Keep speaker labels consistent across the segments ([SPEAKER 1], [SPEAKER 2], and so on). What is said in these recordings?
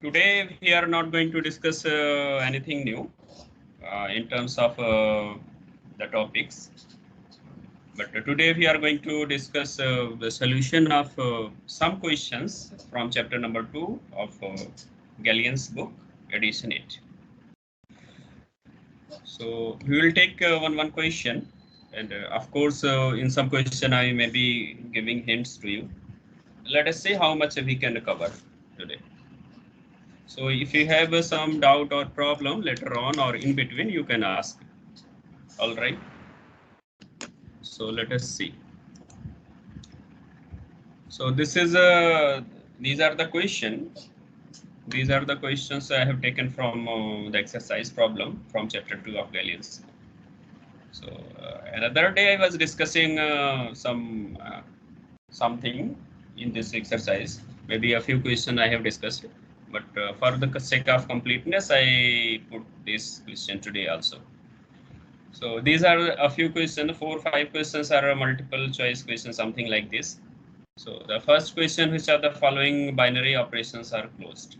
[SPEAKER 1] Today we are not going to discuss anything new in terms of the topics, but today we are going to discuss the solution of some questions from chapter number 2 of Gallien's book, edition 8. So we will take one question, and of course in some question I may be giving hints to you. Let us see how much we can cover today. So if you have some doubt or problem later on or in between, you can ask. All right. So let us see. So this is these are the questions. These are the questions I have taken from the exercise problem from chapter 2 of Gallien's. So another day I was discussing something in this exercise. Maybe a few questions I have discussed, but for the sake of completeness, I put this question today also. So these are a few questions, 4 or 5 questions are multiple choice questions, something like this. So the first question, which are the following binary operations are closed?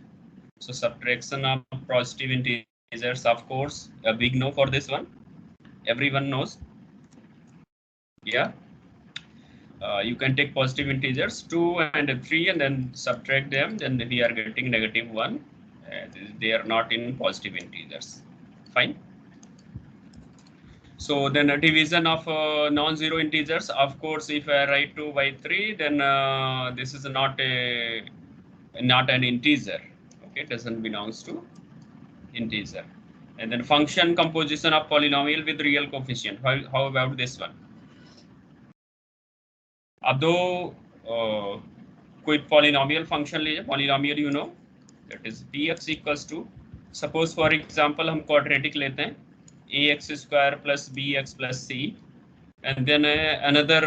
[SPEAKER 1] So subtraction of positive integers, of course, a big no for this one. Everyone knows. Yeah. You can take positive integers 2 and 3 and then subtract them, then we are getting negative 1. They are not in positive integers. Fine. So then a division of non-zero integers, of course, if I write 2 by 3, then this is not an integer. Okay, it doesn't belongs to integer. And then function composition of polynomial with real coefficient. How about this one? अब दो कोई polynomial function लीजिए, polynomial you know, that is bx equals to, suppose for example हम quadratic लेते हैं, ax square plus bx plus c, and then another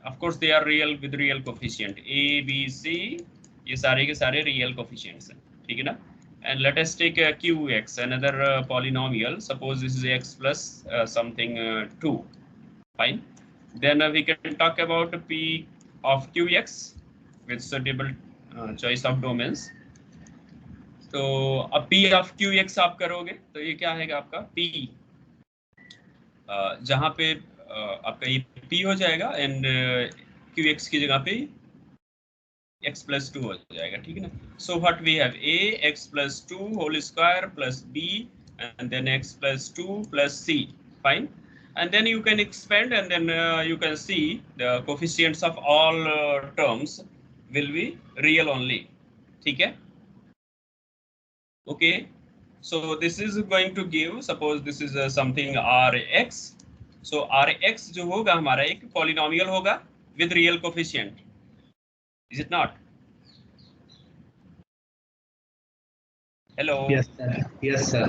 [SPEAKER 1] of course they are real with real coefficient a b c, ये सारे के सारे real coefficients हैं, ठीक है ना? And let us take qx, another polynomial, suppose this is x plus something 2. Fine. Then we can talk about p of qx with suitable choice of domains. तो अब p of qx आप करोगे तो ये क्या आएगा आपका p, जहां पे आपका ये p हो जाएगा एंड qx की जगह पे x plus 2 हो जाएगा, ठीक है ना? So what we have, a x plus 2 whole square plus b and then x plus 2 plus c. Fine. And then you can expand and then you can see the coefficients of all terms will be real only. ठीक है? Okay. So this is going to give, suppose this is something rx. So rx जो होगा हमारा एक polynomial होगा with real coefficient. Is it not? Hello.
[SPEAKER 2] Yes, sir. Yes, sir.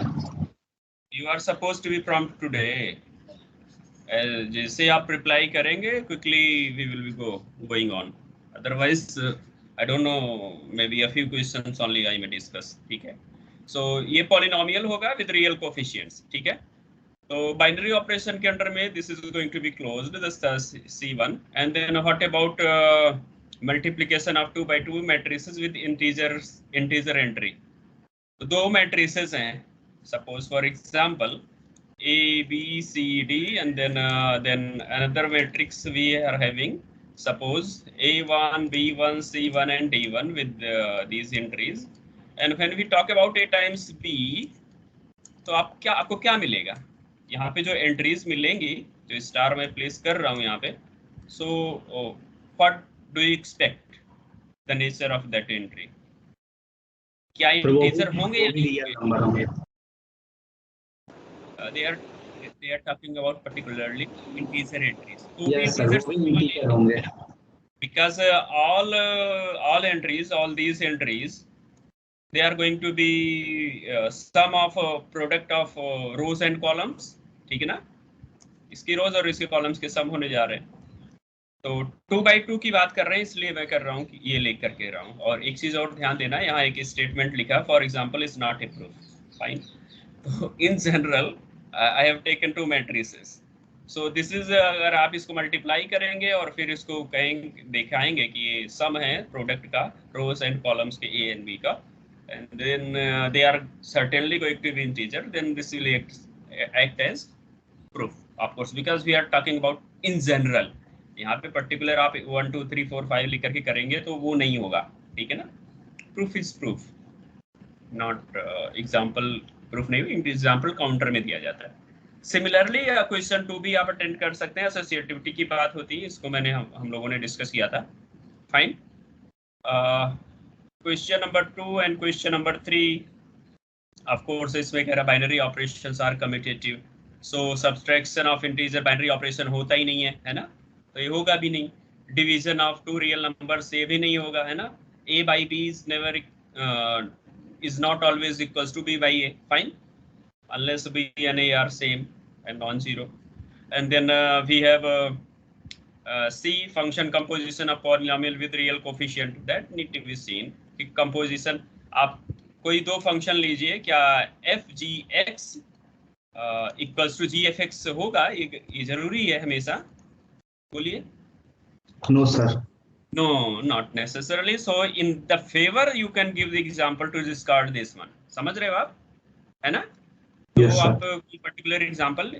[SPEAKER 1] You are supposed to be prompt today. जैसे आप reply करेंगे quickly we will be going on, otherwise I don't know, maybe a few questions only I may discuss, ठीक है? सो ये polynomial होगा with real coefficients, ठीक है? तो बाइनरी ऑपरेशन के अंडर में this is going to be closed the C1, and then what about multiplication of 2 by 2 matrices with integer entry? तो दो मैट्रिसेस हैं, suppose for example A, B, C, D, and then another matrix we are having, suppose A1, B1, C1, and D1 with these entries. And when we talk about A times B, तो आपको क्या मिलेगा? यहाँ पे जो entries मिलेंगी, जो star में प्लेस कर रहा हूँ यहाँ पे, so what do you expect the nature of that entry? क्या इंटीजर होंगे या नहीं? They are talking about particularly integer entries.
[SPEAKER 2] Yes, sir. Integer होंगे.
[SPEAKER 1] Because all entries, all these entries, they are going to be sum of product of rows and columns, ठीक है ना? इसकी रोज और इसके कॉलम्स के सम होने जा रहे हैं. तो 2 by 2 की बात कर रहे हैं, इसलिए मैं कर रहा हूँ कि ये लेकर के रहा हूँ. और एक चीज और ध्यान देना, यहाँ एक स्टेटमेंट लिखा, for example is not a proof. Fine. तो in general I have taken 2 matrices. So this is अगर आप इसको मल्टीप्लाई करेंगे और फिर इसको कहेंगे, दिखाएंगे कि ये सम है प्रोडक्ट का रोज एंड कॉलम्स के A and B का, and then they are certainly going to be integer, then this will act as proof, of course, because we are talking about in general. यहाँ पे पर्टिकुलर आप 1 2 3 4 5 लिख करके करेंगे तो वो नहीं होगा, ठीक है ना. Proof is proof, not example. Proof नहीं, एग्जाम्पल काउंटर में दिया जाता है. सिमिलरली क्वेश्चन 2 भी आप अटेंड कर सकते हैं. एसोसिएटिविटी की बात होती है, इसको मैंने हम लोगों ने डिस्कस किया था. Fine. Question number 2 and question number 3, of course इसमें कह रहा binary operations are commutative. So subtraction of integer binary operation होता ही नहीं है ना, तो ये होगा भी नहीं. डिवीजन ऑफ 2 रियल नंबर से भी नहीं होगा, है ना. a by b is never is not always equals to b by a. Fine, unless b and a are same and non-zero. And then we have c, function composition of polynomial with real coefficient. That need to be seen. Composition, आप कोई दो function लीजिए, क्या f g x equals to g f x होगा? ये जरूरी है हमेशा? बोलिए.
[SPEAKER 2] No sir.
[SPEAKER 1] No, not necessarily. So in the favor you can give the example to discard this one. समझ रहे हो आप, है ना?
[SPEAKER 2] Yes,
[SPEAKER 1] तो
[SPEAKER 2] sir.
[SPEAKER 1] आप कोई पर्टिकुलर एग्जांपल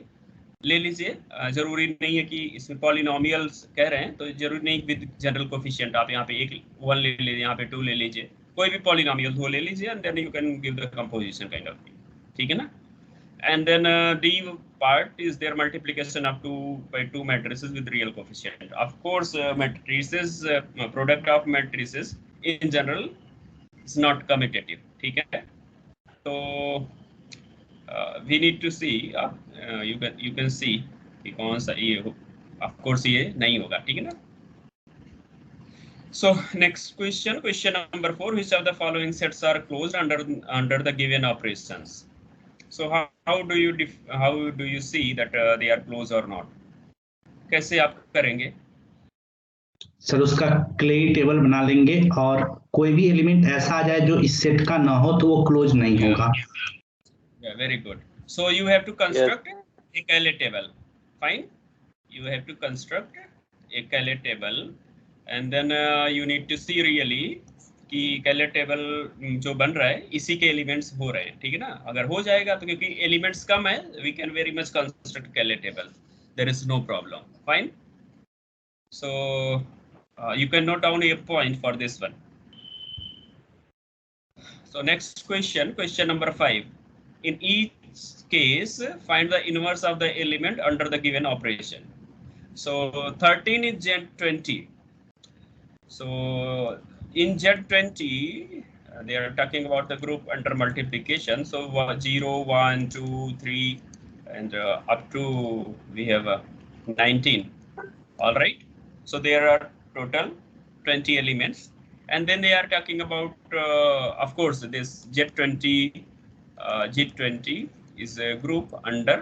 [SPEAKER 1] ले लीजिए. जरूरी नहीं है कि इसमें पॉलिनोमियल्स कह रहे हैं तो जरूरी नहीं विद जनरल कोफिशिएंट. आप यहाँ पे 1 ले लीजिए, यहाँ पे 2 ले लीजिए, कोई भी पॉलिनोमियल दो ले लीजिए, and then you can give the composition kind of thing. ठीक है ना. And then D part is their multiplication of 2 by 2 matrices with real coefficient. Of course, matrices, product of matrices in general is not commutative. ठीक है. तो we need to see. You can see कि कौन सा ये हो. Of course ये नहीं होगा, ठीक है ना. So next question, question number 4. Which of the following sets are closed under the given operations? So how do you see that they are closed or not? कैसे आप करेंगे?
[SPEAKER 2] सर उसका क्ले टेबल बना लेंगे और कोई भी एलिमेंट ऐसा आ जाए जो इस सेट का ना हो तो वो क्लोज नहीं होगा.
[SPEAKER 1] Very good. So you have to construct a Cayley table. Fine. You have to construct a Cayley table, and then you need to see really कि Cayley टेबल जो बन रहा है इसी के एलिमेंट्स हो रहे हैं, ठीक है ना. अगर हो जाएगा तो क्योंकि एलिमेंट्स कम है, we can very much construct Cayley table, there is no problem. Fine. So you can note down a point for this one. So next question, question number 5. In each case find the inverse of the element under the given operation. So 13 is Z20. So in Z20, they are talking about the group under multiplication. So 0, 1, 2, 3, and up to we have 19. All right. So there are total 20 elements, and then they are talking about, of course, this Z20. G20 is a group under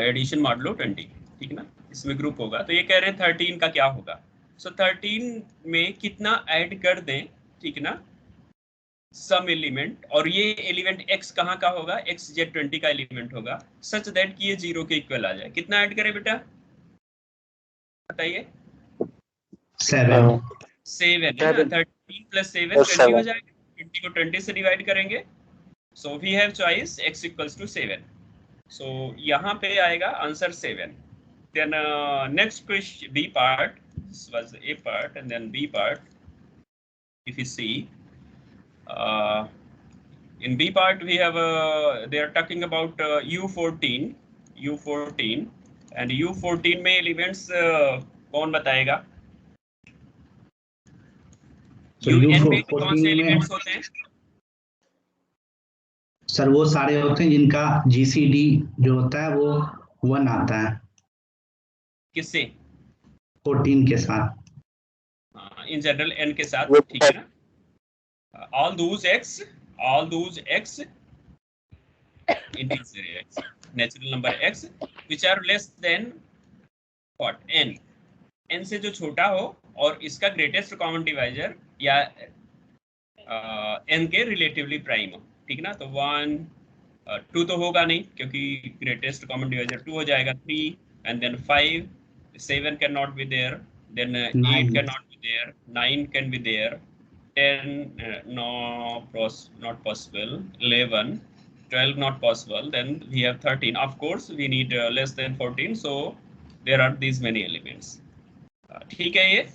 [SPEAKER 1] addition modulo 20. ठीक है ना. इसमें group होगा, तो ये कह रहे हैं 13 का क्या होगा. So 13 में कितना ऐड कर दें, ठीक है ना, सम एलिमेंट, और ये एलिमेंट x कहाँ का होगा? x Z20 का एलिमेंट होगा, सच दैट कि ये 0 के इक्वल आ जाए. कितना ऐड करें बेटा, बताइए? 7 है ना. 13 + 7 20 हो जाएगा. 20 को 20 से डिवाइड करेंगे. So we have choice x = 7. सो यहाँ पे आएगा answer 7. Then next question, B part. This was A part, and then B part. If you see, in B part we have they are talking about U14, and U14 में elements कौन बताएगा? UN में कौन से elements होते हैं?
[SPEAKER 2] Sir वो सारे होते हैं जिनका GCD जो होता है वो 1 आता है.
[SPEAKER 1] किससे?
[SPEAKER 2] 14 के साथ.
[SPEAKER 1] इन जनरल n के साथ, ठीक है ना. all those x integer x, natural number x which are less than what, n से जो छोटा हो और इसका ग्रेटेस्ट कॉमन डिवाइजर या n के रिलेटिवली प्राइम हो, ठीक ना. तो 1 2 तो होगा नहीं क्योंकि ग्रेटेस्ट कॉमन डिवाइजर 2 हो जाएगा. 3 and then 5. 7 cannot be there, then 8 cannot be there, 9 can be there, 10 not possible, 11, 12 not possible, then we have 13. Of course we need less than 14, so there are these many elements. ठीक है, ये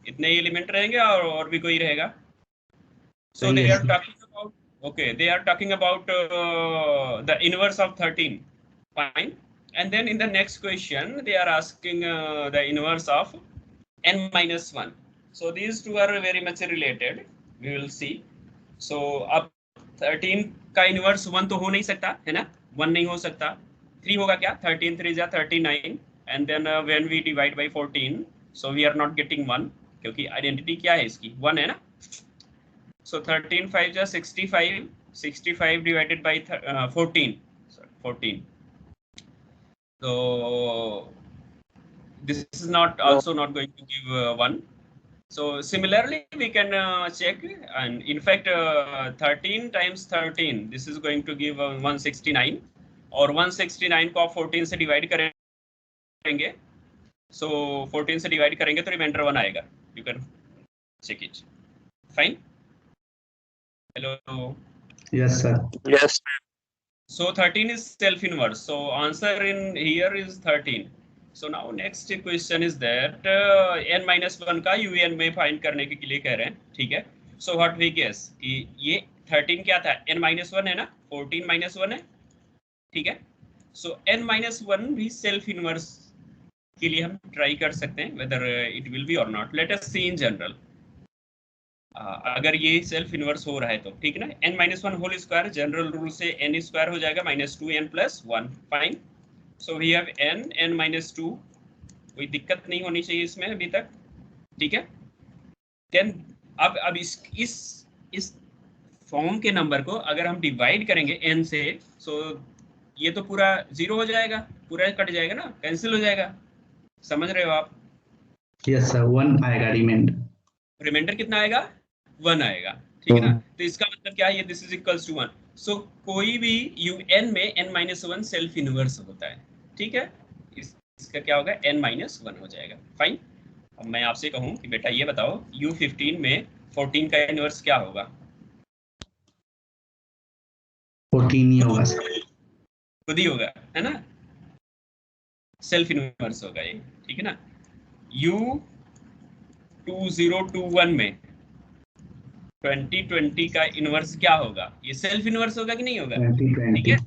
[SPEAKER 1] इतने ही element रहेंगे और भी कोई रहेगा? So they are talking about, okay, they are talking about the inverse of 13. Fine. And then in the next question, they are asking the inverse of n minus 1. So these two are very much related. We will see. So अब 13 का inverse 1 तो हो नहीं सकता है ना, 1 नहीं हो सकता, 3 होगा क्या? 13 3 जा 39, and then when we divide by 14, so we are not getting 1, क्योंकि आइडेंटिटी क्या है इसकी? 1 है ना. So 13 5 जा 65, 65 divided by 14. Sorry, 14. So this is not also not going to give 1. So similarly we can check, and in fact 13 times 13, this is going to give 169, और 169 को आप 14 से डिवाइड करेंगे, so 14 से डिवाइड करेंगे तो रिमाइंडर 1 आएगा. You can check it. Fine. Hello.
[SPEAKER 2] Yes sir.
[SPEAKER 3] Yes.
[SPEAKER 1] So 13 is self inverse, so answer in here is 13. So now next question is that n minus 1 का un में find करने के लिए कह रहे हैं. ठीक है. So what we guess कि ये 13 क्या था? n minus 1 है ना, 14 minus 1 है. ठीक है. So n minus 1 भी self inverse के लिए हम ट्राई कर सकते हैं, whether it will be or not. Let us see in general. अगर ये सेल्फ इनवर्स हो रहा है तो ठीक है ना. n minus 1 whole square, general rule से n स्क्वायर हो जाएगा -2n plus 1. Fine. So we have n minus 2, कोई दिक्कत नहीं होनी चाहिए इसमें अभी तक. ठीक है. देन अब इस फॉर्म के नंबर को अगर हम डिवाइड करेंगे n से, सो ये तो पूरा 0 हो जाएगा, पूरा कट जाएगा ना, कैंसिल हो जाएगा. समझ रहे हो आप?
[SPEAKER 2] Yes sir. 1 आएगा
[SPEAKER 1] रिमाइंडर कितना आएगा? 1 आएगा. ठीक है ना. तो इसका मतलब क्या है? ये दिस इज इक्वल्स टू 1. सो कोई भी un में n minus 1 सेल्फ इनवर्स होता है. ठीक है. इसका क्या होगा? n minus 1 हो जाएगा. फाइन. अब मैं आपसे कहूं कि बेटा ये बताओ u15 में 14 का इनवर्स क्या होगा?
[SPEAKER 2] 14 ही होगा सर.
[SPEAKER 1] खुद ही होगा, है ना. सेल्फ इनवर्स होगा ये. ठीक है ना. u2021 में 2020 का इनवर्स क्या होगा? ये सेल्फ इनवर्स होगा कि नहीं होगा? ठीक है.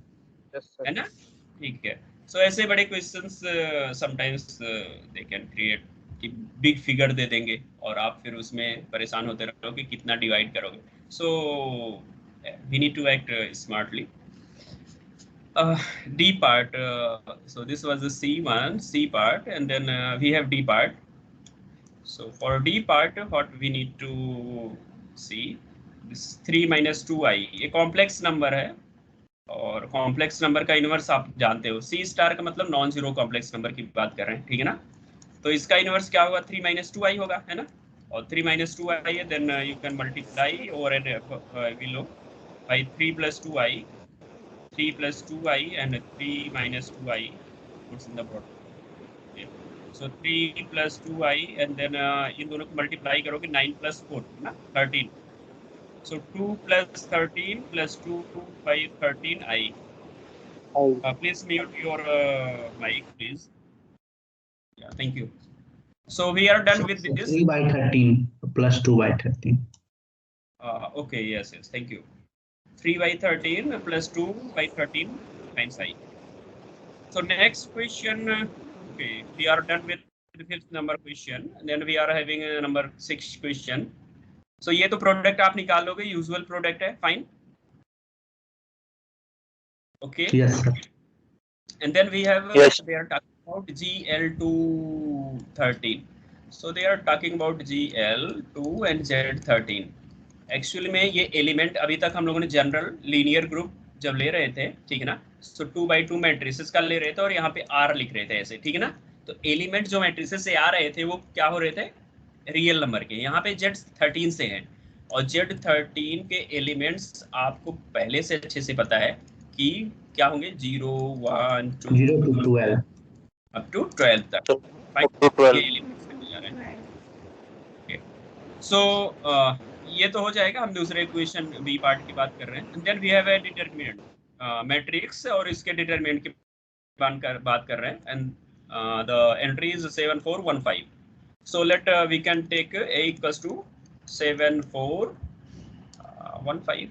[SPEAKER 1] है ना. ठीक है. सो ऐसे बड़े questions sometimes they can create कि बिग फिगर दे देंगे और आप फिर उसमें परेशान होते रहोगे कि कितना डिवाइड करोगे. So we need to act smartly. D part, so this was the C part, and then we have D part. So for D part, what we need to see, this 3 minus 2i, ये complex number है, और complex number का inverse आप जानते हो. C star का मतलब non zero complex number की बात कर रहे हैं. ठीक है ना. तो इसका इनवर्स क्या होगा? 3 minus 2i होगा, है ना. और 3 minus 2i है, then you can multiply over and below by 3 plus 2i, 3 plus 2i and 3 minus 2i puts in the product. Okay. So 3 plus 2i and then इन दोनों को मल्टीप्लाई करोगे 9 plus 4 ना 13. So 2 plus 13 plus 2 by 13i. Please mute your mic, please. Yeah, thank you. So we are done with this.
[SPEAKER 2] 3 by 13 plus 2 by 13.
[SPEAKER 1] Okay, yes, thank you. 3 by 13 plus 2 by 13 times I. So next question, okay, we are done with the 5th number question. Then we are having a number 6 question. So ये तो product आप निकाल लोगे, usual product है. Fine. Okay.
[SPEAKER 2] Yes sir.
[SPEAKER 1] And then we have
[SPEAKER 3] Yes.
[SPEAKER 1] they are talking about GL213. So they are talking about GL2 and Z13. Actually में ये element अभी तक हम लोगों ने जनरल लीनियर ग्रुप जब ले रहे थे, ठीक है ना. सो 2 by 2 मैट्रिसेस का ले रहे थे और यहाँ पे R लिख रहे थे ऐसे. ठीक है ना. तो एलिमेंट जो मैट्रिसेस से आ रहे थे वो क्या हो रहे थे? रियल नंबर के. यहाँ पे Z13 से हैं, और Z13 के एलिमेंट्स आपको पहले से अच्छे से पता है कि क्या होंगे? 0 1 2
[SPEAKER 2] 0 to 12
[SPEAKER 1] अप टू 12 तक. ये एलिमेंट्स मिल जा रहे हैं. सो ये तो हो जाएगा, हम दूसरे इक्वेशन बी पार्ट की बात कर रहे हैं। Then we have a determinant matrix, और इसके डिटरमिनेंट की बात कर रहे हैं। And the entry is 7415. So we can take a equals to 7415.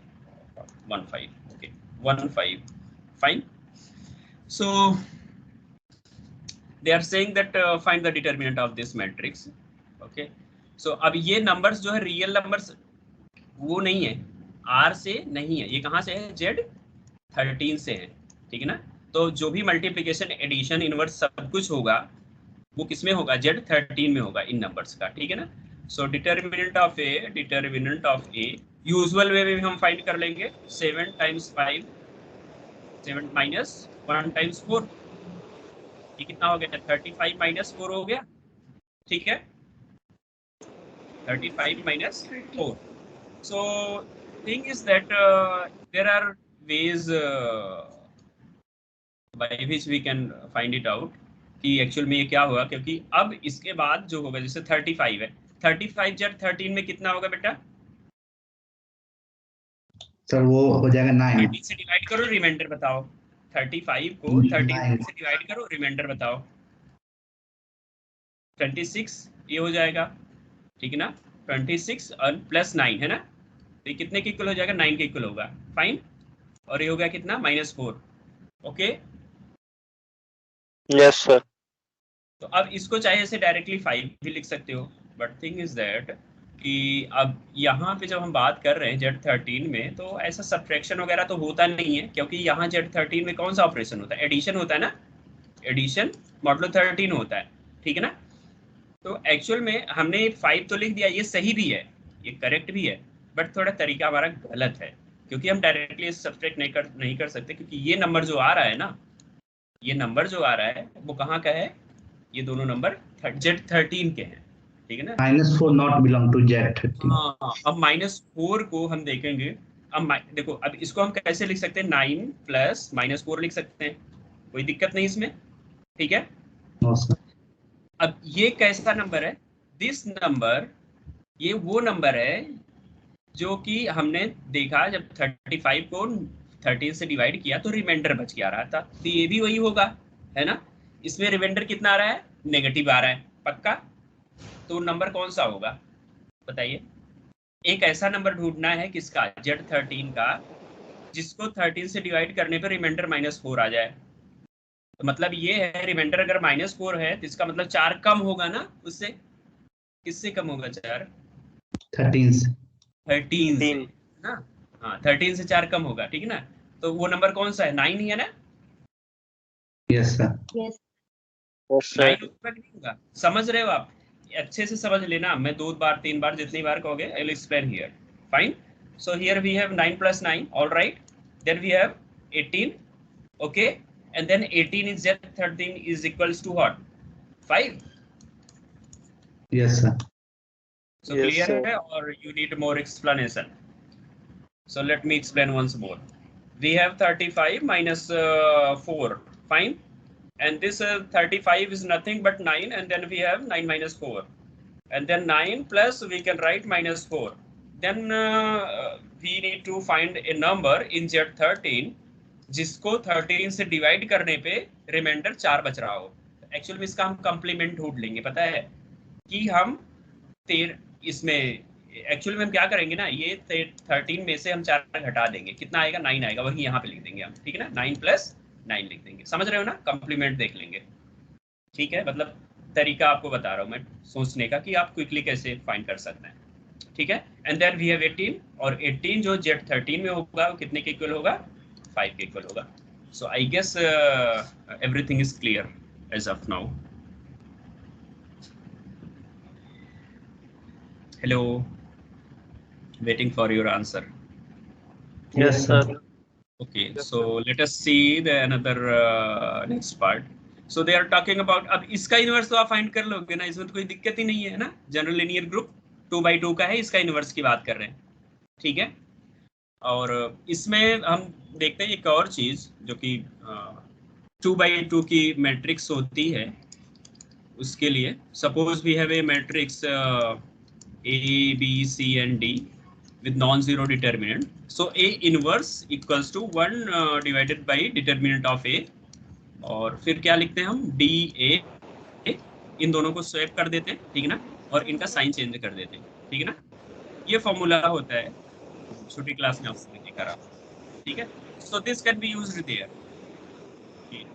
[SPEAKER 1] Okay, 15. Fine. So they are saying that find the determinant of this matrix. Okay. So अब ये numbers जो है real numbers वो नहीं है, R से नहीं है, ये कहाँ से है? Z13 से है, ठीक है ना। तो जो भी मल्टीप्लिकेशन, एडिशन, इनवर्स सब कुछ होगा वो किसमें होगा? Z13 में होगा इन नंबर्स का, ठीक है ना। सो डिटरमिनेंट ऑफ ए यूजुअल वे में भी हम फाइंड कर लेंगे। 7 टाइम्स 5, 7 माइनस 1 टाइम्स 4, ये कितना हो गया? 35 माइनस 4 हो गया, ठीक है, 35 minus 4. So thing is that there are ways by which we can find it out कि एक्चुअल में ये क्या होगा, क्योंकि अब इसके बाद जो होगा, जैसे 35 है, 35 Z13 में कितना होगा बेटा?
[SPEAKER 2] सर वो हो जाएगा 9.
[SPEAKER 1] 13 से डिवाइड करो, रिमाइंडर बताओ। 35 को 13 से डिवाइड करो, रिमाइंडर बताओ। 26 ये हो जाएगा, ठीक है ना। 26 और प्लस 9 है ना, तो ये कितने के इक्वल हो जाएगा? 9 के इक्वल होगा। फाइन। और ये हो गया कितना? -4. Okay,
[SPEAKER 3] yes sir.
[SPEAKER 1] तो अब इसको चाहे ऐसे डायरेक्टली 5 भी लिख सकते हो, बट थिंग इज दैट कि अब यहाँ पे जब हम बात कर रहे हैं Z13 में, तो ऐसा सब्ट्रैक्शन वगैरह तो होता नहीं है, क्योंकि यहाँ Z13 में कौन सा ऑपरेशन होता है? एडिशन होता है ना, एडिशन मॉडुलो 13 होता है, ठीक है ना। तो एक्चुअल में हमने 5 तो लिख दिया, ये सही भी है, ये करेक्ट भी है, बट थोड़ा तरीका हमारा गलत है, क्योंकि हम डायरेक्टली सब्ट्रैक्ट नहीं कर सकते, क्योंकि ये नंबर जो आ रहा है ना, ये नंबर जो आ रहा है वो कहाँ का है? ये दोनों नंबर Z13 के हैं, ठीक है ना।
[SPEAKER 2] -4 नॉट बिलोंग टू Z13.
[SPEAKER 1] हाँ, अब -4 को हम देखेंगे। अब देखो, अब इसको हम कैसे लिख सकते हैं? 9 प्लस -4 लिख सकते हैं, कोई दिक्कत नहीं इसमें, ठीक है। अब ये कैसा नंबर है? दिस नंबर, ये वो नंबर है जो कि हमने देखा जब 35 को 13 से डिवाइड किया तो रिमाइंडर बच के आ रहा था, तो ये भी वही होगा, है ना। इसमें रिमाइंडर कितना आ रहा है? नेगेटिव आ रहा है, पक्का। तो नंबर कौन सा होगा बताइए? एक ऐसा नंबर ढूंढना है किसका? Z13 का, जिसको 13 से डिवाइड करने पर रिमाइंडर -4 आ जाए। तो मतलब ये है, रिमाइंडर अगर -4 है तो इसका मतलब 4 कम होगा ना उससे। किससे कम होगा? 4 13 से ना। हाँ, 13 से 4 कम होगा, ठीक है ना। तो वो नंबर कौन सा है? 9 ही है ना।
[SPEAKER 2] यस सर,
[SPEAKER 3] यस
[SPEAKER 1] 9 होगा कि नहीं होगा? समझ रहे हो आप? अच्छे से समझ लेना, मैं 2 बार 3 बार जितनी बार कहोगे, I will explain here. Fine. So here we have 9 + 9, all right. Then we have 18, okay, and then 18 in Z13 is equals to what? 5.
[SPEAKER 2] Yes sir.
[SPEAKER 1] So
[SPEAKER 3] Yes,
[SPEAKER 1] clear
[SPEAKER 3] sir.
[SPEAKER 1] है, or you need more explanation? So let me explain once more. We have 35 minus 4, fine, and this 35 is nothing but 9, and then we have 9 minus 4, and then 9 plus we can write -4. Then we need to find a number in Z13 जिसको 13 से divide करने पे reminder 4 बच रहा हो। Actual में इसका हम कॉम्प्लीमेंट ढूंढ लेंगे, पता है कि हम इसमें एक्चुअल में हम क्या करेंगे ना, ये 13 में से हम 4 घटा देंगे, कितना आएगा? 9 आएगा, वही यहाँ पे लिख देंगे हम, ठीक है ना। 9 + 9 लिख देंगे, समझ रहे हो ना। कॉम्प्लीमेंट देख लेंगे, ठीक है। मतलब तरीका आपको बता रहा हूँ मैं सोचने का कि आप क्विकली कैसे फाइंड कर सकते हैं, ठीक है। एंड देन वी हैव 18, और 18 जो Z13 में होगा वो कितने के इक्वल होगा? 5 के इक्वल होगा। So I guess everything is clear as of now. Hello, waiting for your answer.
[SPEAKER 2] Yes sir.
[SPEAKER 1] Okay, so let us see the another next part. So they are talking about, अब इसका inverse तो आप find कर लोगे ना, इसमें तो कोई दिक्कत ही नहीं है ना। जनरल लीनियर ग्रुप 2/2 का है, इसका इनवर्स की बात कर रहे हैं, ठीक है। और इसमें हम देखते हैं एक और चीज जो कि 2/2 की मैट्रिक्स होती है। उसके लिए suppose we have a matrix A, B, C and D, with non-zero determinant. So A inverse equals to 1 divided by determinant of A, और फिर क्या लिखते हैं हम, DA, इन दोनों को स्वैप कर देते हैं, ठीक है ना, और इनका साइन चेंज कर देते हैं, ठीक है ना। ये फॉर्मूला होता है, छोटी क्लास में आपने देखा रहा, ठीक है। So this can be used there.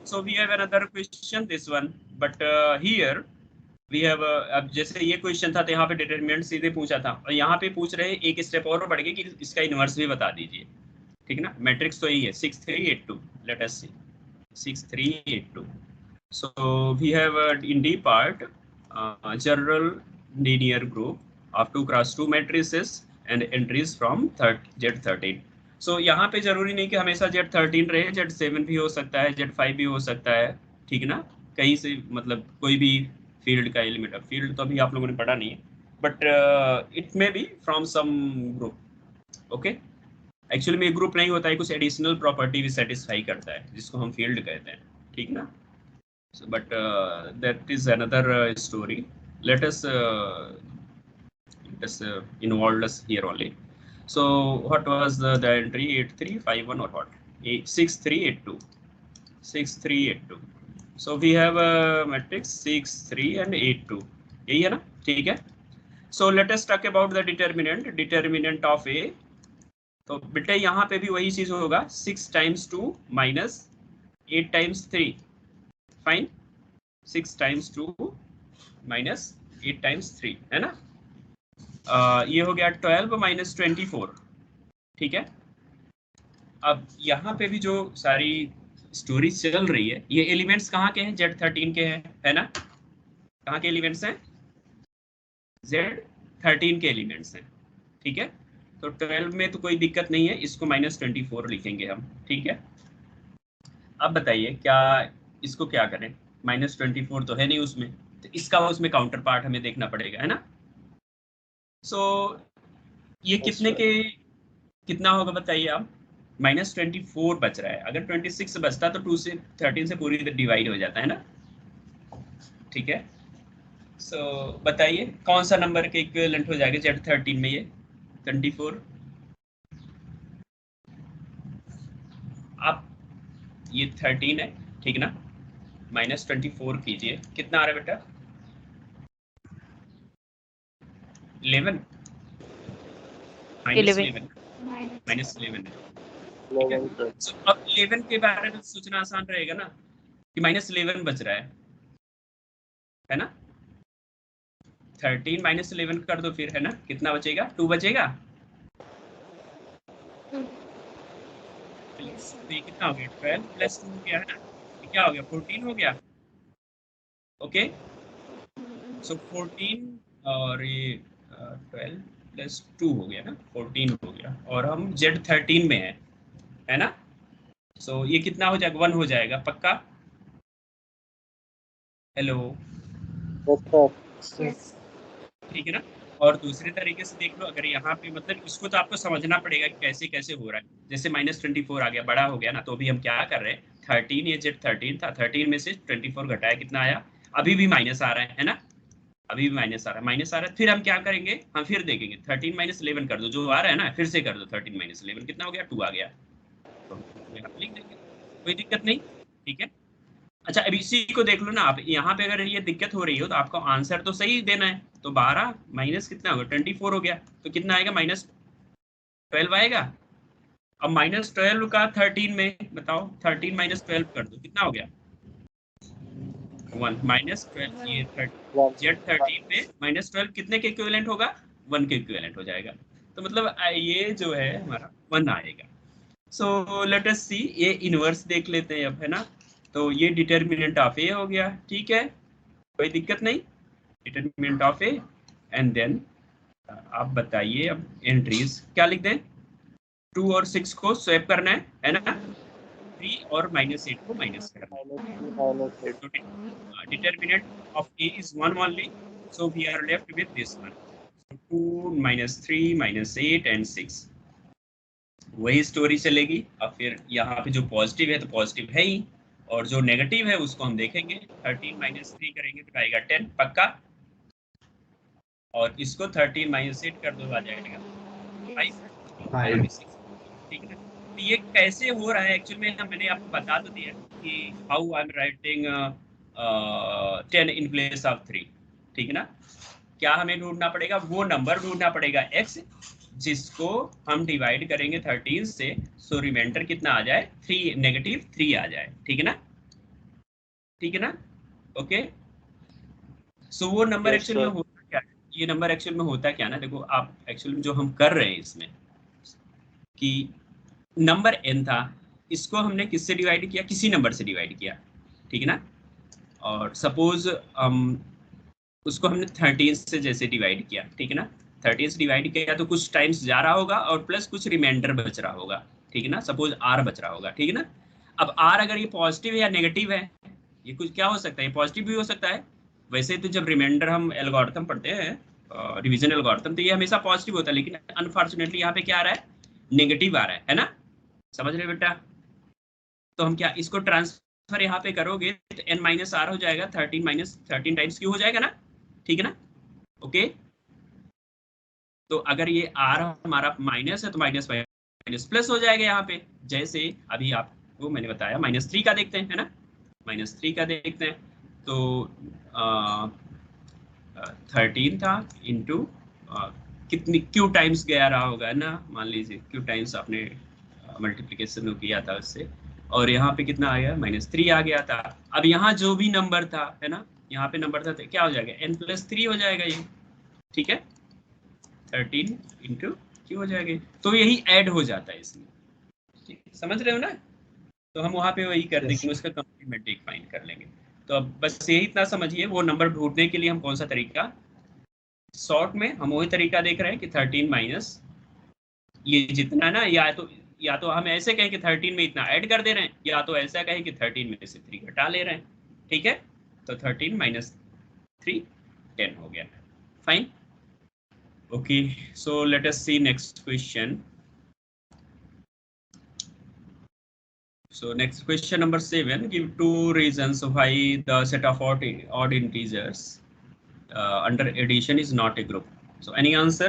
[SPEAKER 1] So we have another question, this one, but here we have अब जैसे ये क्वेश्चन था तो यहाँ पे डिटरमिनेंट सीधे पूछा था, और यहाँ पे पूछ रहे हैं एक स्टेप और बढ़ गए कि इसका इनवर्स भी बता दीजिए, ठीक है ना। मैट्रिक्स तो यही है 6 3 8 2, late us C 6 3 8 2. So we have in D part general linear group of 2 cross 2 matrices and entries from Z13. So यहाँ पे जरूरी नहीं कि हमेशा Z13 रहे, Z7 भी हो सकता है, Z5 भी हो सकता है, ठीक है ना। कहीं से मतलब कोई भी फील्ड का एलिमेंट, फील्ड तो अभी आप लोगों ने पढ़ा नहीं है, but it may be from some group, okay. Actually में ग्रुप नहीं होता है, कुछ एडिशनल प्रॉपर्टी भी सेटिस्फाई करता है जिसको हम फील्ड कहते हैं, ठीक ना। So, but that is another story. Let us involve us here only. So what was the entry 8351 or what? 6382. 6382. So we have a matrix 6 3 and 8 2. यही है ना, ठीक है। So let us talk about the determinant of A. तो बेटे यहाँ पे भी वही चीज होगा, 6 times 2 minus 8 times 3. Fine, 6 times 2 minus 8 times 3, है ना। ये हो गया 12 minus 24, ठीक है। अब यहाँ पे भी जो सारी स्टोरी चल रही है, ये एलिमेंट्स कहाँ के हैं, Z13 के हैं, है ना। कहाँ के एलिमेंट्स हैं, Z13 के एलिमेंट्स हैं, ठीक है। तो 12 में तो कोई दिक्कत नहीं है, इसको -24 लिखेंगे हम, ठीक है। अब बताइए क्या इसको क्या करें, -24 तो है नहीं उसमें, तो इसका उसमें काउंटर पार्ट हमें देखना पड़ेगा, है ना। सो ये कितने के कितना होगा बताइए आप, -24 बच रहा है, अगर 26 बचता तो 2 से 13 से पूरी डिवाइड हो जाता है ना, ठीक है। सो बताइए कौन सा नंबर के इक्विवेलेंट हो जाएगा Z13 में, ये 24। आप ये 13 है, ठीक ना, -24 कीजिए, कितना आ रहा है बेटा, 11 -11 -11 है। So, अब 11 के बारे में सोचना आसान रहेगा ना कि -11 बच रहा है ना। 13 -11 कर दो फिर, है ना, कितना बचेगा, 2 बचेगा। तो ये कितना हो गया, 12 + 2 हो गया, है ना, ये क्या हो गया, 14 हो गया, ओके। सो 14 और ये 12 + 2 हो गया ना, 14 हो गया, और हम Z13 में है ना। सो ये कितना हो जाएगा, 1 हो जाएगा पक्का। हेलो, ठीक है ना। और दूसरे तरीके से देख लो, अगर यहाँ पे मतलब इसको तो आपको समझना पड़ेगा कि कैसे कैसे हो रहा है। जैसे -24 आ गया, बड़ा हो गया ना, तो अभी हम क्या कर रहे हैं, 13 ये Z13 था, 13 में से 24 घटाया, कितना आया, अभी भी माइनस आ रहा है ना, अभी भी माइनस आ रहा है। फिर हम क्या करेंगे, हम फिर देखेंगे, 13 - 11 कर दो, जो आ रहा है ना, फिर से कर दो 13 - 11, कितना हो गया, 2 आ गया, तो लिख देंगे, कोई दिक्कत नहीं, ठीक है। अच्छा अब इसी को देख लो ना आप, यहाँ पे अगर ये दिक्कत हो रही हो तो आपको आंसर तो सही देना है, तो 12 माइनस कितना होगा, 24 हो गया, तो कितना आएगा, -12 आएगा। अब -12 का 13 में बताओ, 13 - 12 कर दो, कितना हो गया, 1 -12, ये Z13 में -12 कितने के इक्विवेलेंट होगा, 1 के इक्विवेलेंट हो जाएगा, तो मतलब ये जो है हमारा 1 आएगा। सो लेट अस सी, ये इनवर्स देख लेते हैं अब, है ना। तो ये डिटरमिनेंट ऑफ ए हो गया, ठीक है, कोई दिक्कत नहीं, determinant of A. And then आप बताइए अब एंट्रीज क्या लिख दें, 2 और 6 को स्वैप करना है ना, 3 और -8 को माइनस करना है। Determinant of A is 1 only, so we are left with this one, 2 -3 -8 and 6, वही स्टोरी चलेगी। अब फिर यहाँ पे जो पॉजिटिव है तो पॉजिटिव है ही, और जो नेगेटिव है उसको हम देखेंगे, 13 - 3 करेंगे तो आएगा 10 पक्का, और इसको 13 - 8 कर दो, आ जाएगा 5 ठीक है। तो ये कैसे हो रहा है एक्चुअली में मैंने आपको बता तो दिया कि how I am writing 10 in place of 3, ठीक है ना। क्या हमें ढूंढना पड़ेगा, वो नंबर ढूंढना पड़ेगा x जिसको हम डिवाइड करेंगे 13 से, सो रिमाइंडर कितना आ जाए, -3 आ जाए, ठीक है ना, ठीक है ना, ओके। सो वो नंबर एक्चुअल में होता क्या है, ये नंबर एक्चुअल में होता क्या ना, देखो आप एक्चुअल में जो हम कर रहे हैं इसमें कि नंबर n था, इसको हमने किससे डिवाइड किया, किसी नंबर से डिवाइड किया, ठीक है ना। और सपोज उसको हमने 13 से जैसे डिवाइड किया, ठीक है ना, 13 से डिवाइड किया तो कुछ टाइम्स जा रहा होगा और प्लस कुछ रिमाइंडर बच रहा होगा, ठीक है ना, सपोज r बच रहा होगा, ठीक है ना। अब r अगर ये पॉजिटिव है या नेगेटिव है, ये कुछ क्या हो सकता है, ये पॉजिटिव भी हो सकता है। वैसे तो जब रिमाइंडर हम एल्गोरिथम पढ़ते हैं, डिवीजन एल्गोरिथम, तो ये हमेशा पॉजिटिव होता है, लेकिन अनफॉर्चुनेटली यहाँ पे क्या आ रहा है, नेगेटिव आ रहा है ना, समझ रहे बेटा। तो हम क्या इसको ट्रांसफर यहाँ पे करोगे तो n-r हो जाएगा, 13 - 13 टाइम्स q हो जाएगा ना, ठीक है ना, ओके। तो अगर ये r हमारा माइनस है तो माइनस माइनस प्लस हो जाएगा यहाँ पे, जैसे अभी आपको मैंने बताया -3 का देखते हैं, है ना, -3 का देखते हैं। तो 13 था इंटू कितनी क्यू टाइम्स गया रहा होगा ना, मान लीजिए क्यू टाइम्स आपने मल्टीप्लिकेशन किया था उससे, और यहाँ पे कितना आ गया, -3 आ गया था। अब यहाँ जो भी नंबर था, है ना, यहाँ पे नंबर था तो क्या हो जाएगा, n+3 हो जाएगा ये, ठीक है, 13 इंटू क्यू हो जाएगा, तो यही ऐड हो जाता है इसमें, ठीक, समझ रहे हो ना। तो हम वहाँ पे वही कर देंगे, उसका कॉम्प्लीमेंट फाइंड कर लेंगे। तो अब बस यही इतना समझिए, वो नंबर ढूंढने के लिए हम कौन सा तरीका, शॉर्ट में हम वही तरीका देख रहे हैं कि 13 माइनस ये जितना ना, या तो हम ऐसे कहें कि 13 में इतना ऐड कर दे रहे हैं, या तो ऐसा कहें कि 13 में से 3 घटा ले रहे हैं, ठीक है। तो 13 - 3 10 हो गया, fine, okay. So let us see next question. So next question number 7, give 2 reasons why the set of odd integers under addition is not a group. So any answer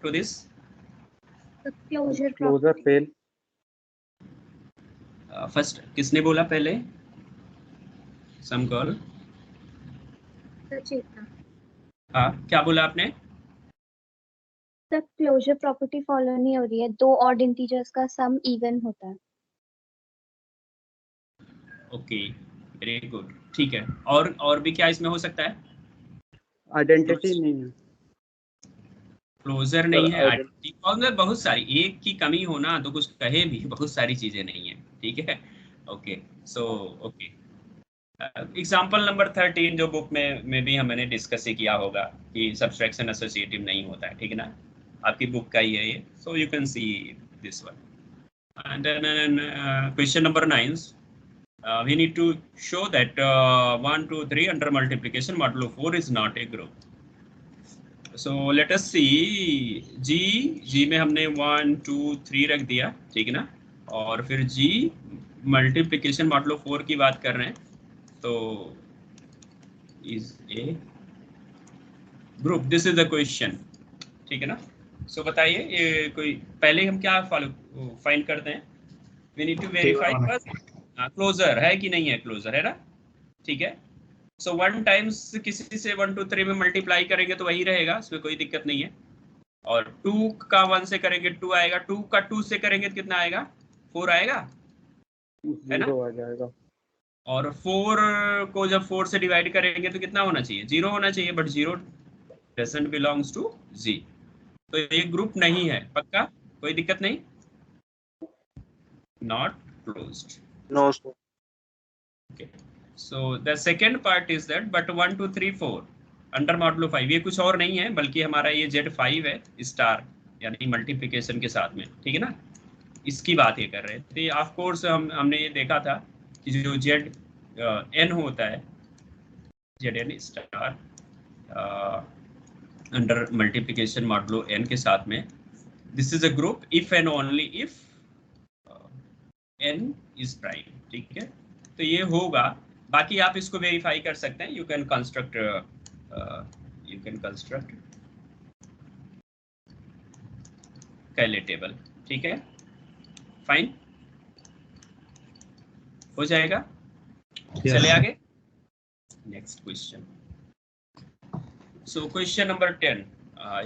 [SPEAKER 1] to this?
[SPEAKER 3] The closure fail.
[SPEAKER 1] First किसने बोला पहले? Some girl.
[SPEAKER 3] चेतना।
[SPEAKER 1] हाँ, क्या बोला आपने?
[SPEAKER 3] The closure property follow नहीं हो रही है, 2 odd integers का सम इवन होता है।
[SPEAKER 1] ओके, वेरी गुड, ठीक है। और भी क्या इसमें हो सकता है?
[SPEAKER 4] आइडेंटिटी नहीं है,
[SPEAKER 1] क्लोजर नहीं है, आइडेंटिटी और में बहुत सारी, एक की कमी होना तो कुछ कहे भी, बहुत सारी चीजें नहीं है, ठीक है, okay. So okay, example number 13 जो बुक में भी हमने डिस्कस ही किया होगा कि सब्सट्रैक्शन एसोसिएटिव नहीं होता है, ठीक है ना, आपकी बुक का ही है ये, so you can see this one. And then question number 9, we need to show that 1 2 3 under multiplication modulo 4 is not a group. So let us see, g में हमने 1 2 3 रख दिया, ठीक है ना, और फिर g मल्टीप्लिकेशन मॉडुलो 4 की बात कर रहे हैं, तो is a group, this is the question, ठीक है ना। सो बताइए, ये कोई पहले हम क्या फाइंड करते हैं, we need to verify first closure है कि नहीं है, क्लोजर है ना, ठीक है। सो 1 टाइम्स किसी से 1 2 3 में मल्टीप्लाई करेंगे तो वही रहेगा, इसमें कोई दिक्कत नहीं है। और 2 का 1 से करेंगे 2 आएगा, 2 का 2 से करेंगे तो कितना आएगा, 4 आएगा, है ना,
[SPEAKER 4] 0 आ जाएगा।
[SPEAKER 1] और 4 को जब 4 से डिवाइड करेंगे तो कितना होना चाहिए, 0 होना चाहिए, बट 0 डजंट बिलोंग्स टू जी, तो ये ग्रुप नहीं है, पक्का, कोई दिक्कत नहीं, not closed.
[SPEAKER 4] No.
[SPEAKER 1] Okay. So the second part is that but 1 2 3 4 under modulo 5, ये कुछ और नहीं है बल्कि हमारा ये Z5 है स्टार, यानी मल्टीप्लिकेशन के साथ में, ठीक है ना, इसकी बात ये कर रहे थे। ऑफ कोर्स हमने ये देखा था कि जो ZN होता है, ZN star under multiplication modulo n के साथ में, this is a group if and only if n is prime, ठीक है, तो ये होगा। बाकी आप इसको वेरीफाई कर सकते हैं, यू कैन कंस्ट्रक्ट कैले टेबल, ठीक है, फाइन, हो जाएगा।
[SPEAKER 2] Yes,
[SPEAKER 1] चले
[SPEAKER 2] sir.
[SPEAKER 1] आगे, next question. So question number 10,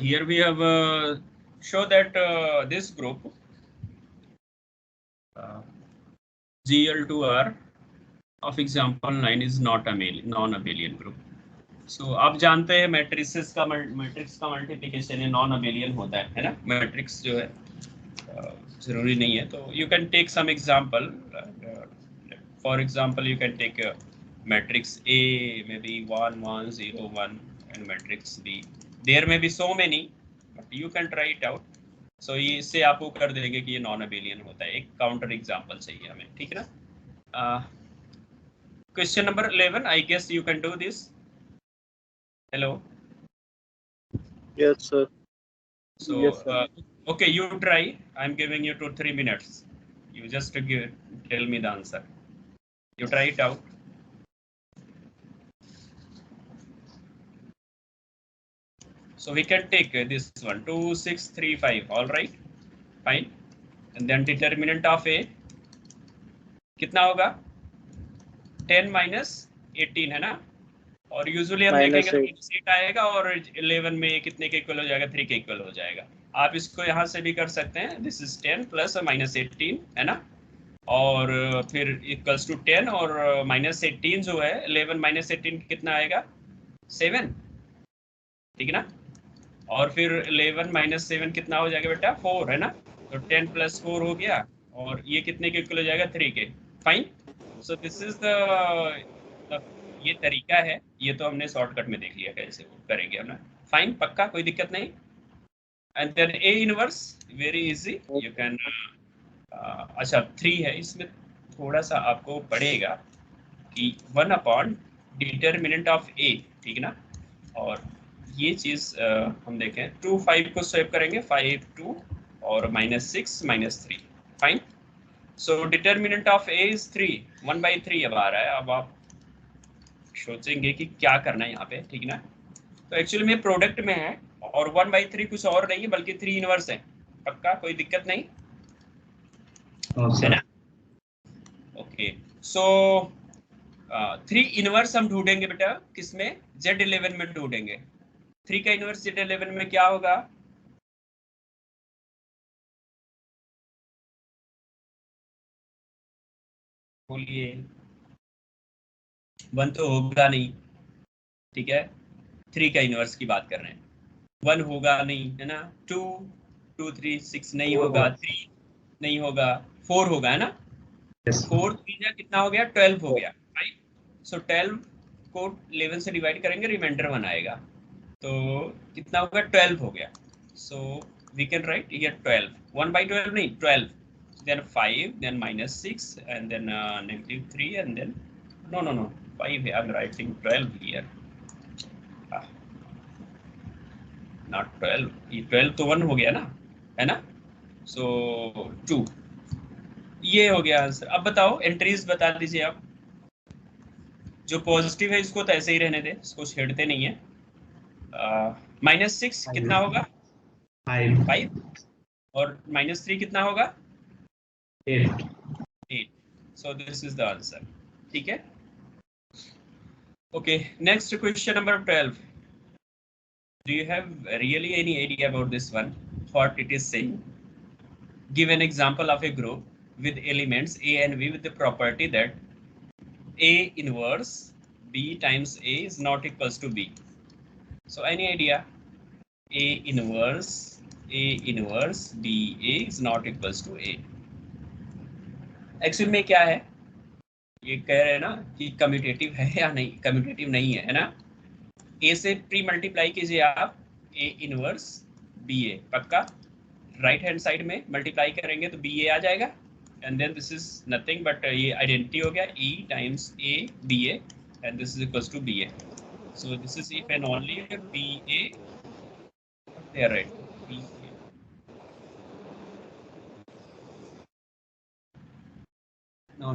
[SPEAKER 1] here we have show that this group Gl2R of example 9 is not a non-abelian group. So आप जानते हैं मैट्रिक्स का मल्टीप्लिकेशन नॉन अबेलियन होता है ना, मैट्रिक्स जो है जरूरी नहीं है, तो you can take some example, for example you can take matrix A may be 1 1 0 1 and matrix B, there may be so many but you can try it out. So ये इससे आप वो कर देंगे कि ये नॉन अबेलियन होता है। एक काउंटर एग्जांपल चाहिए हमें, ठीक है ना। Question number 11, I guess you can do this. Hello,
[SPEAKER 4] Yes, sir.
[SPEAKER 1] so
[SPEAKER 4] Yes, sir.
[SPEAKER 1] okay, you try, I'm giving you 2-3 minutes, you just tell me the answer, you try it out. So we can take this one 2 6 3 5, all right, fine, and then determinant of A कितना होगा, 10 minus 18 है ना, और usually हम
[SPEAKER 4] Minus
[SPEAKER 1] देखेंगे
[SPEAKER 4] eight.
[SPEAKER 1] तो 8 आएगा और 11 में कितने के इक्वल हो जाएगा, 3 के इक्वल हो जाएगा। आप इसको यहाँ से भी कर सकते हैं, दिस इज 10 प्लस माइनस 18 है ना, और फिर इक्वल्स टू 10 और माइनस 18 जो है 11 माइनस 18 कितना आएगा, 7, ठीक है ना, और फिर 11 माइनस 7 कितना हो जाएगा बेटा, 4 है ना, तो 10 प्लस 4 हो गया, और ये कितने के इक्वल हो जाएगा, 3 के, fine. So this is the ये तरीका है, ये तो हमने शॉर्टकट में देख लिया कैसे वो करेंगे हम ना, फाइन, पक्का, कोई दिक्कत नहीं। And then A inverse, very easy, you can, अच्छा 3 है, इसमें थोड़ा सा आपको पड़ेगा कि 1 अपॉन डिटरमिनेंट ऑफ ए, ठीक है ना, और ये चीज हम देखें 2 5 को स्वेप करेंगे, 5 2 और -6 -3, fine. So determinant of A is 3, 1/3 अब आ रहा है। अब आप सोचेंगे कि क्या करना है यहाँ पे, ठीक है ना, तो एक्चुअली में प्रोडक्ट में है और 1/3 कुछ और नहीं है बल्कि 3 इनवर्स है, पक्का, कोई दिक्कत नहीं है ना। ओके, सो 3 इनवर्स हम ढूंढेंगे बेटा, किसमें, Z11 में ढूंढेंगे। 3 का इनवर्स Z11 में क्या होगा, बोलिए, 1 तो होगा नहीं, ठीक है, 3 का इनवर्स की बात कर रहे हैं, 1 होगा नहीं है ना, 2 2 3 6 नहीं होगा, 3 नहीं होगा, 4 होगा है ना, 4 3 कितना हो गया, 12 हो गया, राइट। सो 12 को 11 से डिवाइड करेंगे, रिमाइंडर 1 आएगा, तो कितना होगा, 12 हो गया। So we can write here 12, 1/12 नहीं, 12, then 5, then -6, and then -3, and then no 5, I'm writing 12 here, not 12, ये 12 तो 1 हो गया ना, है ना, सो 2, ये हो गया आंसर। अब बताओ एंट्रीज बता दीजिए आप, जो पॉजिटिव है इसको तो ऐसे ही रहने दे, इसको छेड़ते नहीं है। -6 कितना होगा, 5, और -3 कितना होगा, 8, सो दिस इज द आंसर, ठीक है। Okay, next question number 12, do you have really any idea about this one, what it is saying? Give an example of a group with elements A and B with the property that A inverse B times A is not equals to B. So any idea, A inverse B A is not equals to A, actual में क्या है, ये कह रहे हैं ना कि commutative है या नहीं, कम्यूटेटिव नहीं है ना, ए से प्री मल्टीप्लाई कीजिए आप, ए इनवर्स बी ए, पक्का, राइट हैंड साइड में मल्टीप्लाई करेंगे तो बी ए आ जाएगा, and then this is nothing but ये आइडेंटिटी हो गया, E times A B A, and this is equals to B A. So this is if and only B A, they are right, B A, no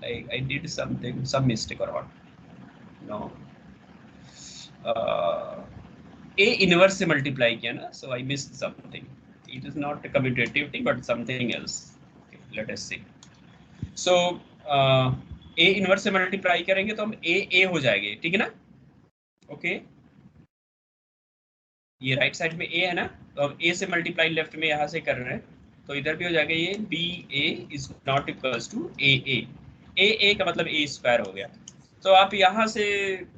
[SPEAKER 1] I did some mistake or what, no, A inverse से multiply किया ना, so I missed something, it is not commutative thing but something else, let us see. So A inverse से multiply करेंगे तो हम A हो जाएंगे, ठीक है ना, ओके ये राइट साइड में A है ना, तो अब A से मल्टीप्लाई लेफ्ट में यहाँ से कर रहे हैं, तो इधर भी हो जाएगा ये BA is not equals to AA का मतलब A स्क्वायर हो गया। तो आप यहाँ से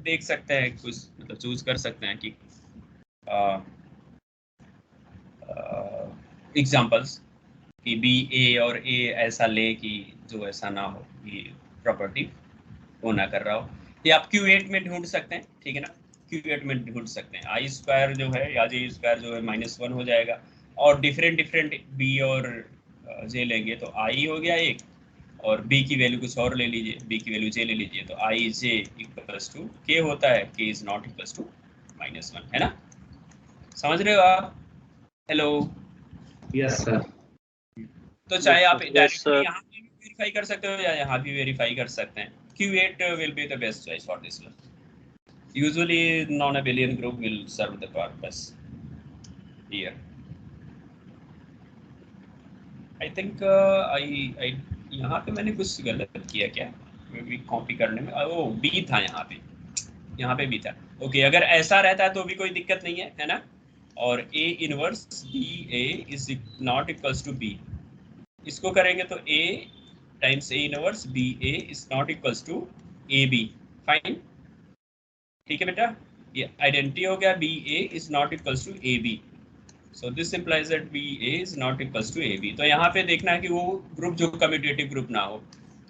[SPEAKER 1] देख सकते हैं, कुछ मतलब चूज कर सकते हैं कि एग्जाम्पल्स कि BA और A ऐसा ले कि जो ऐसा ना हो, ये प्रॉपर्टी वो ना कर रहा हो। ये आप Q8 में ढूंढ सकते हैं, ठीक है ना, Q8 में ढूंढ सकते हैं। I स्क्वायर जो है या J स्क्वायर जो है -1 हो जाएगा, और डिफरेंट B और J लेंगे तो I हो गया एक, और B की वैल्यू कुछ और ले लीजिए, B की वैल्यू J ले लीजिए, तो IJ इक्वल्स टू K होता है, K is not equals to -1, है ना, समझ रहे हो आप? Hello,
[SPEAKER 2] yes sir.
[SPEAKER 1] तो चाहे आप
[SPEAKER 5] Yes,
[SPEAKER 1] डायरेक्टली
[SPEAKER 5] sir.
[SPEAKER 1] यहाँ भी वेरीफाई कर सकते हो या यहाँ भी वेरीफाई कर सकते हैं। Q8 will be the best choice for this one. Usually non-abelian group will serve the purpose here. I think I यहाँ पे मैंने कुछ गलत किया क्या, maybe कॉपी करने में, ओ B था यहाँ पे B था, ओके अगर ऐसा रहता है तो भी कोई दिक्कत नहीं है ना, और A inverse BA is not equals to B, इसको करेंगे तो A times A inverse BA is not equals to AB, fine, ठीक है बेटा, ये आइडेंटिटी हो गया, BA is not equals to AB, so this implies that BA is not equals to AB। तो यहाँ पे देखना है कि वो ग्रुप जो कम्यूटेटिव ग्रुप ना हो,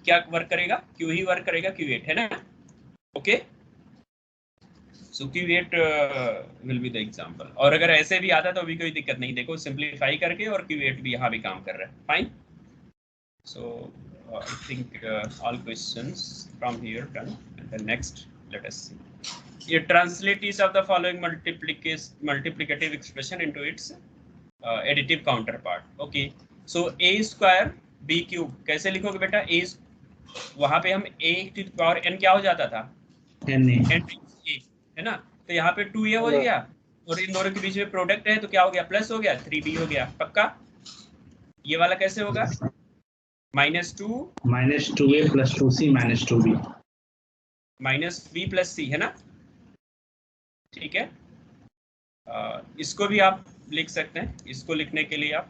[SPEAKER 1] क्या वर्क करेगा, Q ही वर्क करेगा, Q8 है ना, okay so Q8 will be the example. और अगर ऐसे भी आता तो भी कोई दिक्कत नहीं, देखो सिंप्लीफाई करके, और Q8 भी यहाँ भी काम कर रहा है, fine. So I think all questions from here done, and the next let us see. You translate each of the following multiplicative expression into its additive counterpart. Okay, so A square B cube कैसे लिखोगे बेटा, A वहाँ पे हम A to the power n क्या हो जाता था,
[SPEAKER 2] n
[SPEAKER 1] A है ना, तो यहाँ पे 2A हो गया, और इन दोनों के बीच में प्रोडक्ट है तो क्या हो गया, प्लस हो गया, 3B हो गया, पक्का। ये वाला कैसे होगा,
[SPEAKER 2] -2A + 2C - 2B
[SPEAKER 1] -B + C है ना, ठीक है। इसको भी आप लिख सकते हैं, इसको लिखने के लिए आप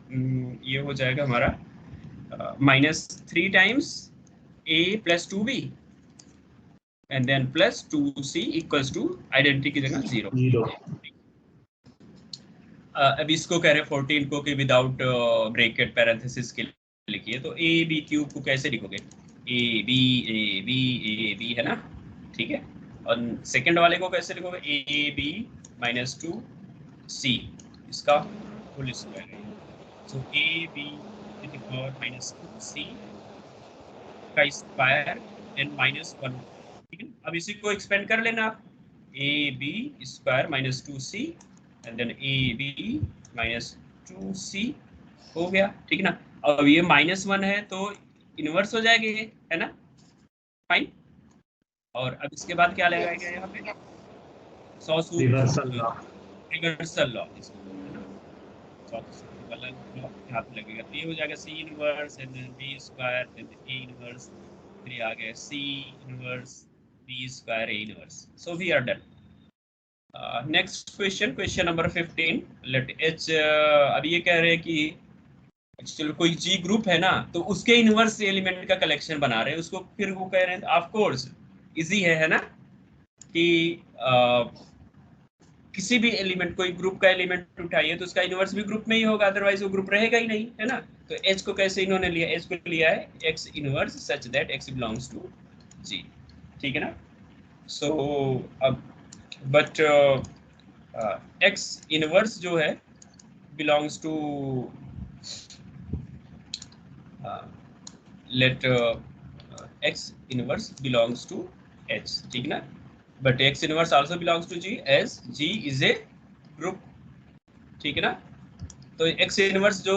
[SPEAKER 1] ये हो जाएगा हमारा -3 times A + 2B and then +2C equals to identity की जगह 0। अब इसको कह रहे हैं 14 को कि विदाउट ब्रैकेट पैरेंथेसिस के लिखिए, तो AB क्यूब को कैसे लिखोगे, AB है ना, ठीक है, और सेकंड वाले को कैसे लिखोगे, AB - 2C, इसका फुल स्क्वायर है, सो AB to the power -2C का स्क्वायर एंड -1, ठीक है। अब इसी को एक्सपेंड कर लेना आप, AB square -2C and then AB -2C हो गया, ठीक है ना। अब ये -1 है तो इनवर्स हो जाएगी, है ना, फाइन। और अब इसके बाद क्या लगाएगा यहाँ पे,
[SPEAKER 2] रिवर्सल लॉ,
[SPEAKER 1] रिवर्सल लॉ, वाला लॉ यहाँ पे लगेगा, तो ये हो जाएगा C inverse and then B square then A inverse, फिर आ गया C inverse B square A inverse. So we are done. Next question, question number 15, let H, अब ये कह रहे हैं कि एक्चुअली कोई G ग्रुप है ना, तो उसके इनवर्स एलिमेंट का कलेक्शन बना रहे हैं, उसको फिर वो कह रहे हैं ऑफ कोर्स इजी है ना, कि किसी भी एलिमेंट, कोई ग्रुप का एलिमेंट उठाइए तो उसका इनवर्स भी ग्रुप में ही होगा, अदरवाइज वो ग्रुप रहेगा ही नहीं, है ना। तो H को कैसे इन्होंने लिया, H को लिया है X inverse such that X belongs to G, ठीक है ना। सो अब बट X इनवर्स जो है belongs to let X inverse belongs to H, ठीक ना, but X inverse also belongs to G as G is a group, ठीक है ना। तो X inverse जो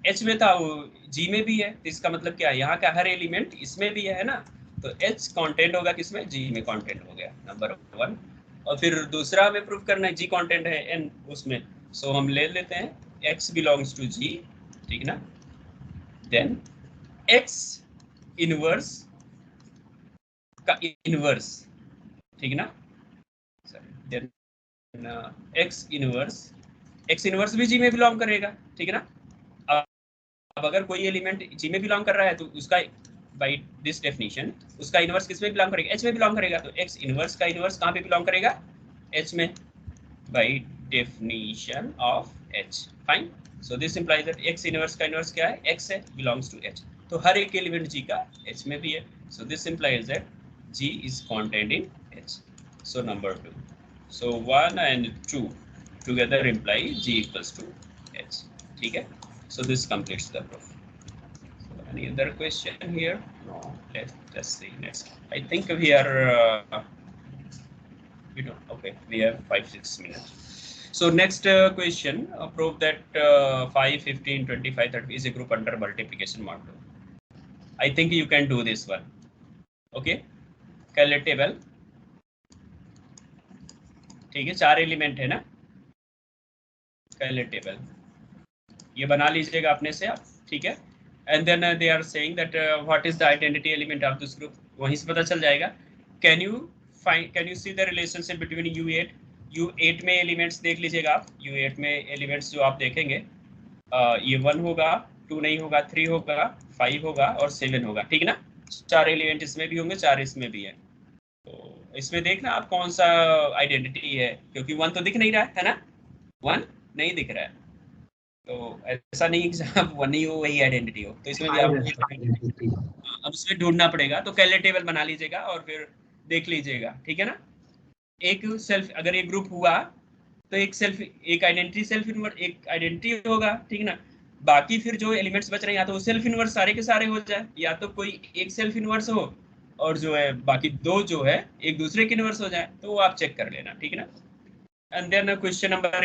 [SPEAKER 1] H में था वो G में भी है, तो इसका मतलब क्या है, यहाँ का हर एलिमेंट इसमें भी है ना, तो H कंटेंट होगा किसमें, G में कंटेंट हो गया, नंबर 1। और फिर दूसरा हमें प्रूफ करना है जी कंटेंट है n उसमें, सो हम ले लेते हैं x बिलोंग्स टू g, ठीक ना, देन x इनवर्स का इनवर्स, ठीक ना, देन x इनवर्स भी g में बिलोंग करेगा, ठीक है ना। अब अगर कोई एलिमेंट g में बिलोंग कर रहा है तो उसका बाय दिस डेफिनेशन उसका इनवर्स किस में बिलोंग करेगा, h में बिलोंग करेगा, तो x इनवर्स का इनवर्स कहाँ पे बिलोंग करेगा, h में, by definition of h, fine. So this implies that x inverse का इनवर्स क्या है, x है, बिलोंग्स टू h, तो हर एक एलिमेंट g का h में भी है, सो this implies that g is contained in h। So number 2, so 1 and 2 together imply g equals to h, ठीक है। So this completes the proof. So any other question here? No. Let's see next. I think we are, okay, we have 5-6 minutes. So next question, prove that 5, 15, 25, 30 is a group under multiplication model. I think you can do this one. Okay. Color table. ठीक है, 4 element है ना, color table. ये बना लीजिएगा अपने से आप, ठीक है। And then they are saying that what is the identity element of this group, वहीं से पता चल जाएगा। Can you see the relationship between U8 में एलिमेंट्स देख लीजिएगा आप, U8 में एलिमेंट्स जो आप देखेंगे ये 1 होगा, 2 नहीं होगा, 3 होगा, 5 होगा और 7 होगा, ठीक है ना। 4 एलिमेंट इसमें भी होंगे, 4 इसमें भी है, तो इसमें देखना आप कौन सा आइडेंटिटी है, क्योंकि 1 तो दिख नहीं रहा है ना, 1 नहीं दिख रहा है, तो ऐसा नहीं कि जहाँ वन ही हो वही आइडेंटिटी हो, तो इसमें भी आप अब इसमें ढूंढना पड़ेगा। तो कैलर टेबल बना लीजिएगा और फिर देख लीजिएगा, ठीक है ना। एक सेल्फ अगर एक ग्रुप हुआ तो एक आइडेंटिटी सेल्फ इनवर्स एक आइडेंटिटी होगा, ठीक है ना। बाकी फिर जो एलिमेंट्स बच रहे हैं या तो सेल्फ इनवर्स सारे के सारे हो जाए, या तो कोई एक सेल्फ इनवर्स हो और जो है बाकी दो जो है एक दूसरे के इनवर्स हो जाए, तो वो आप चेक कर लेना, ठीक है ना। एंड देन क्वेश्चन नंबर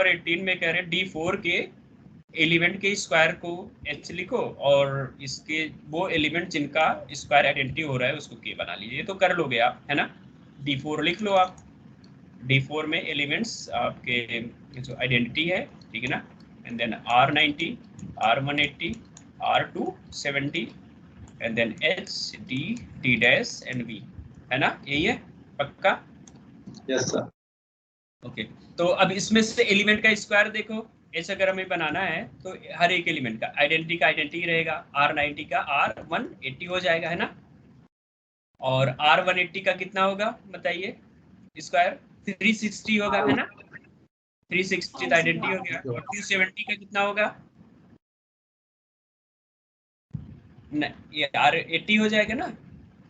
[SPEAKER 1] 18 में कह रहे हैं D4 के एलिमेंट के स्क्वायर को h लिखो और इसके वो एलिमेंट जिनका स्क्वायर आइडेंटिटी हो रहा है उसको k बना लीजिए। तो कर लोगे आप, है ना। D4 लिख लो आप, D4 में एलिमेंट्स आपके जो आइडेंटिटी है, ठीक है ना। And then R90, R180, R270 and then H, D, D dash and V, है ना, यही है पक्का।
[SPEAKER 2] Yes sir.
[SPEAKER 1] ओके तो अब इसमें से एलिमेंट का स्क्वायर देखो, ऐसा अगर हमें बनाना है तो हर एक एलिमेंट का आइडेंटिटी रहेगा, R90 का R180 हो जाएगा, है ना। और R180 का कितना होगा बताइए स्क्वायर, 360 होगा, है ना। 360 आइडेंटिटी हो गया। और 270 का कितना होगा, ये R80 हो जाएगा ना,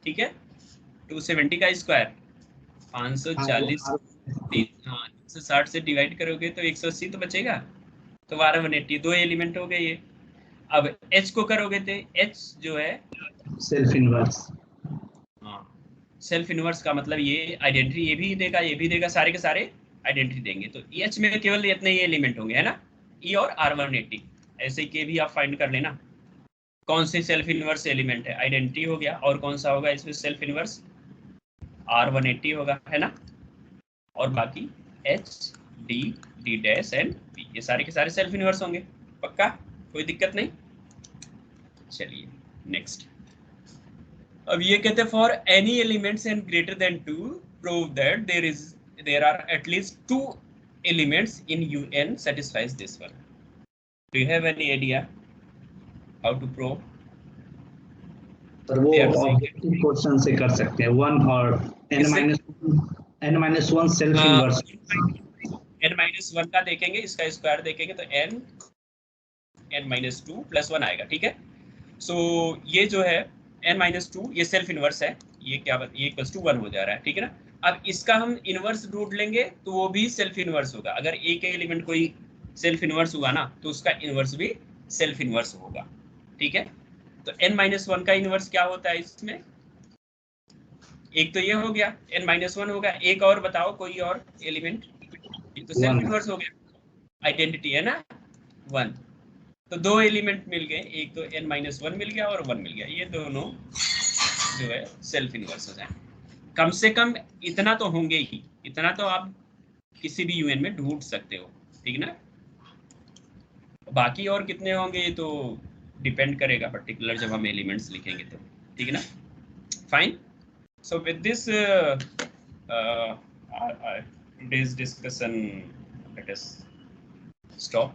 [SPEAKER 1] ठीक है। 270 का स्क्वायर 540, हाँ 160 से डिवाइड करोगे तो 180 तो बचेगा, तो 180 दो एलिमेंट हो गए ये। अब H को करोगे तो H जो है
[SPEAKER 2] सेल्फ इनवर्स,
[SPEAKER 1] हाँ सेल्फ इनवर्स का मतलब ये आइडेंटिटी ये भी देगा, सारे के सारे आइडेंटिटी देंगे। तो H में केवल इतने ही एलिमेंट होंगे, है ना, E और R180। ऐसे के भी आप फाइंड कर लेना कौन से सेल्फ इनवर्स एलिमेंट है, आइडेंटिटी हो गया, और कौन सा होगा इसमें सेल्फ इनवर्स, R180 होगा, है ना। और बाकी H, D, D dash and B ये सारे के सारे सेल्फ इनवर्स होंगे, पक्का, कोई दिक्कत नहीं। चलिए नेक्स्ट, अब ये कहते हैं for any elements and greater than 2 prove that there are at least 2 elements in UN satisfies this one. Do you have any idea how to prove?
[SPEAKER 2] पर वो ऑब्जेक्टिव क्वेश्चन से कर सकते हैं, 1 और n-1 सेल्फ इनवर्स।
[SPEAKER 1] n-1 का देखेंगे, इसका स्क्वायर देखेंगे तो n-2 + 1 आएगा, ठीक है। सो ये जो है n-2 ये सेल्फ इनवर्स है, ये क्या ये इक्वल्स टू 1 हो जा रहा है, ठीक है ना। अब इसका हम इनवर्स ढूंढ लेंगे तो वो भी सेल्फ इनवर्स होगा। अगर एक एलिमेंट कोई सेल्फ इनवर्स हुआ ना तो उसका इनवर्स भी सेल्फ इनवर्स होगा, ठीक है। तो n-1 का इनवर्स क्या होता है इसमें, एक तो ये हो गया n-1 होगा, एक और बताओ कोई और एलिमेंट, ये तो सेल्फ इनवर्स हो गया, आइडेंटिटी है ना 1, तो दो एलिमेंट मिल गए, एक तो n-1 मिल गया और 1 मिल गया, ये दोनों जो है सेल्फ इनवर्स हो जाए। कम से कम इतना तो होंगे ही, इतना तो आप किसी भी यूएन में ढूंढ सकते हो, ठीक ना। बाकी और कितने होंगे ये तो डिपेंड करेगा पर्टिकुलर जब हम एलिमेंट्स लिखेंगे तो, ठीक है ना। Fine, so with this today's discussion, let us stop.